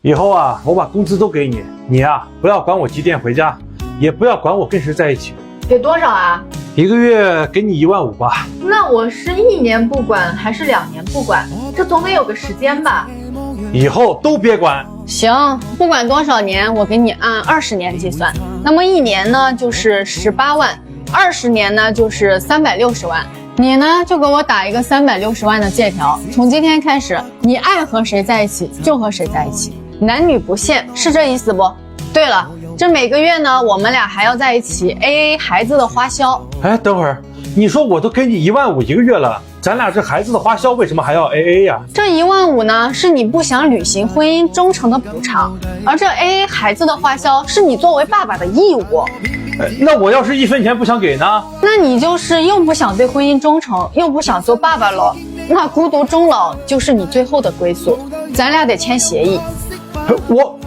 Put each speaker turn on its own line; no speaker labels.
以后啊，我把工资都给你，你啊不要管我几点回家，也不要管我跟谁在一起。
给多少啊？
一个月给你1万5吧。
那我是1年不管还是2年不管？这总得有个时间吧？
以后都别管。
行，不管多少年，我给你按20年计算。那么1年呢就是18万，20年呢就是360万。你呢就给我打一个360万的借条，从今天开始，你爱和谁在一起就和谁在一起，男女不限，是这意思不？对了，这每个月呢，我们俩还要在一起 AA 孩子的花销。
哎，等会儿，你说我都给你1万5一个月了，咱俩这孩子的花销为什么还要 AA 呀？
这1万5呢，是你不想履行婚姻忠诚的补偿，而这 AA 孩子的花销是你作为爸爸的义务。
那我要是1分钱不想给呢？
那你就是又不想对婚姻忠诚，又不想做爸爸了，那孤独终老就是你最后的归宿。咱俩得签协议。
我。